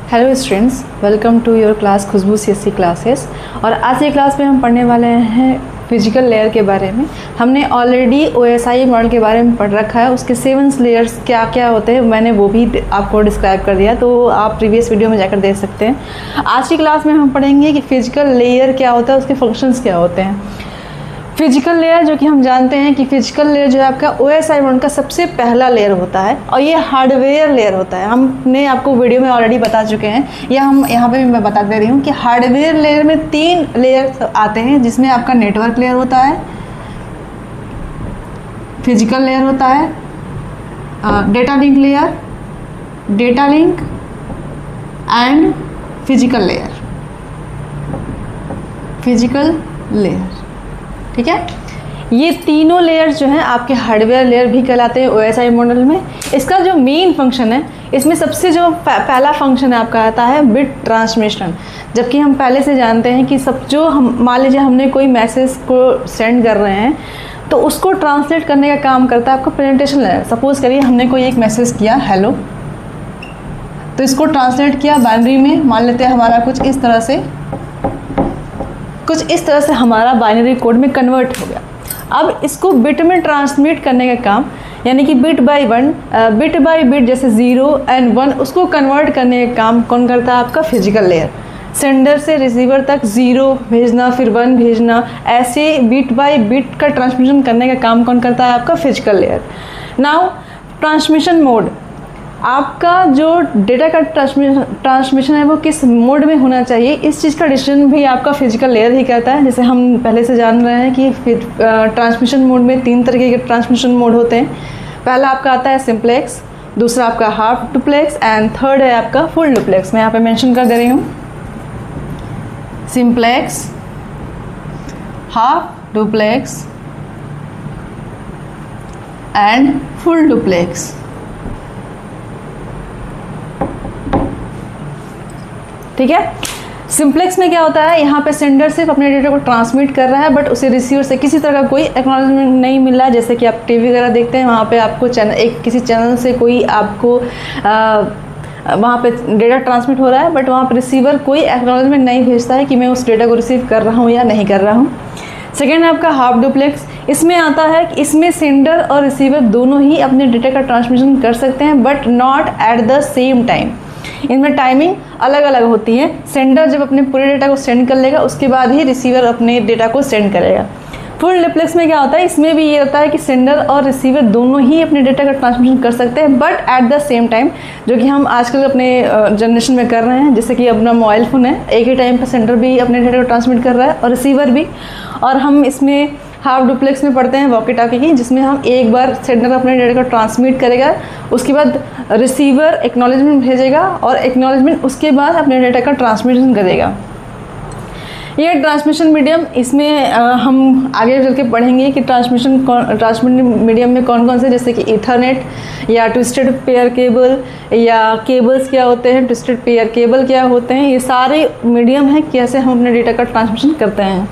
Hello students, welcome to your class Khushbu CSC classes. और आज की क्लास में हम पढ़ने वाले हैं फिजिकल लेयर के बारे में। हमने ऑलरेडी ओएसआई मॉडल के बारे में पढ़ रखा है, उसके 7 लेयर्स क्या क्या होते हैं मैंने वो भी आपको डिस्क्राइब कर दिया, तो आप प्रीवियस वीडियो में जाकर देख सकते हैं। आज की क्लास में हम पढ़ेंगे कि फिजिकल लेयर क्या होता है, उसके फंक्शंस क्या होते हैं। फिजिकल लेयर जो कि हम जानते हैं कि फिजिकल लेयर जो है आपका ओएसआई मॉडल का सबसे पहला लेयर होता है और ये हार्डवेयर लेयर होता है। हमने आपको वीडियो में ऑलरेडी बता चुके हैं, या हम यहाँ पे भी मैं बता दे रही हूँ कि हार्डवेयर लेयर में 3 लेयर आते हैं, जिसमें आपका नेटवर्क लेयर होता है, फिजिकल लेयर होता है, data link layer, data link and physical layer, physical layer. ठीक है, ये तीनों लेयर जो हैं आपके हार्डवेयर लेयर भी कहलाते हैं ओएसआई मॉडल में। इसका जो मेन फंक्शन है, इसमें सबसे जो पहला फंक्शन है आपका आता है बिट ट्रांसमिशन। जबकि हम पहले से जानते हैं कि सब जो हम मान लीजिए हमने कोई मैसेज को सेंड कर रहे हैं तो उसको ट्रांसलेट करने का काम करता है आपका प्रेजेंटेशन लेयर। सपोज करिए हमने कोई एक मैसेज किया हेलो, तो इसको ट्रांसलेट किया बाइनरी में, मान लेते हैं हमारा कुछ इस तरह से हमारा बाइनरी कोड में कन्वर्ट हो गया। अब इसको बिट में ट्रांसमिट करने का काम, यानी कि बिट बाय बिट जैसे 0 और 1 उसको कन्वर्ट करने का काम कौन करता है? आपका फिजिकल लेयर। सेंडर से रिसीवर तक 0 भेजना, फिर 1 भेजना, ऐसे बिट बाय बिट का ट्रांसमिशन करने का काम कौन करता है? आपका physical layer. Now transmission mode, आपका जो डेटा का ट्रांसमिशन है वो किस मोड में होना चाहिए, इस चीज़ का डिसीजन भी आपका फिजिकल लेयर ही करता है। जैसे हम पहले से जान रहे हैं कि ट्रांसमिशन मोड में 3 तरीके के ट्रांसमिशन मोड होते हैं। पहला आपका आता है सिंप्लेक्स, दूसरा आपका हाफ डुप्लेक्स एंड थर्ड है आपका फुल डुप्लेक्स। मैं यहाँ पे मेंशन कर दे रही हूँ, simplex, half duplex and full duplex. ठीक है, सिंप्लेक्स में क्या होता है, यहाँ पे सेंडर सिर्फ अपने डेटा को ट्रांसमिट कर रहा है, बट उसे रिसीवर से किसी तरह का कोई एक्नॉलेजमेंट नहीं मिल रहा है। जैसे कि आप टीवी वगैरह देखते हैं, वहाँ पे आपको किसी चैनल से कोई आपको वहाँ पे डेटा ट्रांसमिट हो रहा है, बट वहाँ पे रिसीवर कोई एक्नॉलेजमेंट नहीं भेजता है कि मैं उस डेटा को रिसीव कर रहा हूँ या नहीं कर रहा हूँ। सेकेंड है आपका हाफ डुप्लेक्स। इसमें आता है कि इसमें सेंडर और रिसीवर दोनों ही अपने डेटा का ट्रांसमिशन कर सकते हैं, but not at the same time. इनमें टाइमिंग अलग अलग होती है। सेंडर जब अपने पूरे डेटा को सेंड कर लेगा उसके बाद ही रिसीवर अपने डेटा को सेंड करेगा। फुल डुप्लेक्स में क्या होता है, इसमें भी ये होता है कि सेंडर और रिसीवर दोनों ही अपने डेटा का ट्रांसमिशन कर सकते हैं, but at the same time, जो कि हम आजकल अपने जनरेशन में कर रहे हैं। जैसे कि अपना मोबाइल फ़ोन है, एक ही टाइम पर सेंडर भी अपने डेटा को ट्रांसमिट कर रहा है और रिसीवर भी। और हम इसमें हाफ डुप्लेक्स में पढ़ते हैं वॉकी टॉकी की, जिसमें हम एक बार सेंडर अपने डेटा को ट्रांसमिट करेगा, उसके बाद रिसीवर एक्नॉलेजमेंट भेजेगा और एक्नॉलेजमेंट उसके बाद अपने डेटा का ट्रांसमिशन करेगा। ये ट्रांसमिशन मीडियम, इसमें हम आगे चल के पढ़ेंगे कि ट्रांसमिशन मीडियम में कौन कौन से, जैसे कि ईथरनेट या ट्विस्टेड पेयर केबल, या केबल्स क्या होते हैं, ट्विस्टेड पेयर केबल क्या होते हैं, ये सारे मीडियम हैं कैसे हम अपने डेटा का ट्रांसमिशन करते हैं।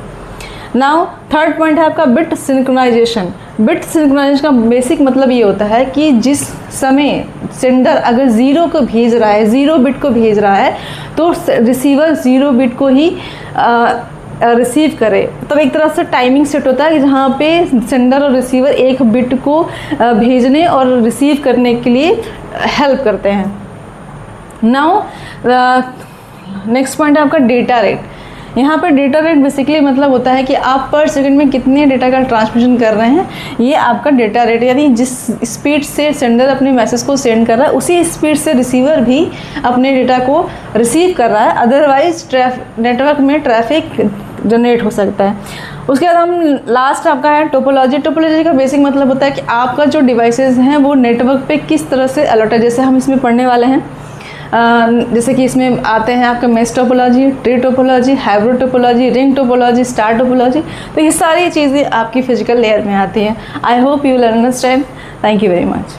नाउ थर्ड पॉइंट है आपका बिट सिंक्रोनाइजेशन। बिट सिंक्रोनाइजेशन का बेसिक मतलब ये होता है कि जिस समय सेंडर अगर 0 को भेज रहा है, 0 बिट को भेज रहा है, तो रिसीवर 0 बिट को ही रिसीव करे। तब एक तरह से टाइमिंग सेट होता है कि जहाँ पे सेंडर और रिसीवर एक बिट को भेजने और रिसीव करने के लिए हेल्प करते हैं। नाउ नेक्स्ट पॉइंट है आपका डेटा रेट। यहाँ पर डेटा रेट बेसिकली मतलब होता है कि आप पर सेकंड में कितने डेटा का ट्रांसमिशन कर रहे हैं, ये आपका डेटा रेट, यानी जिस स्पीड से सेंडर अपने मैसेज को सेंड कर रहा है उसी स्पीड से रिसीवर भी अपने डेटा को रिसीव कर रहा है। अदरवाइज नेटवर्क में ट्रैफिक जनरेट हो सकता है। उसके बाद हम लास्ट आपका है टोपोलॉजी। टोपोलॉजी का बेसिक मतलब होता है कि आपका जो डिवाइसेस हैं वो नेटवर्क पे किस तरह से अलर्ट है। जैसे हम इसमें पढ़ने वाले हैं, जैसे कि इसमें आते हैं आपका mesh topology, tree topology, hybrid topology, ring topology, star topology. तो ये सारी चीज़ें आपकी फिजिकल लेयर में आती हैं। I hope you will understand. Thank you very much.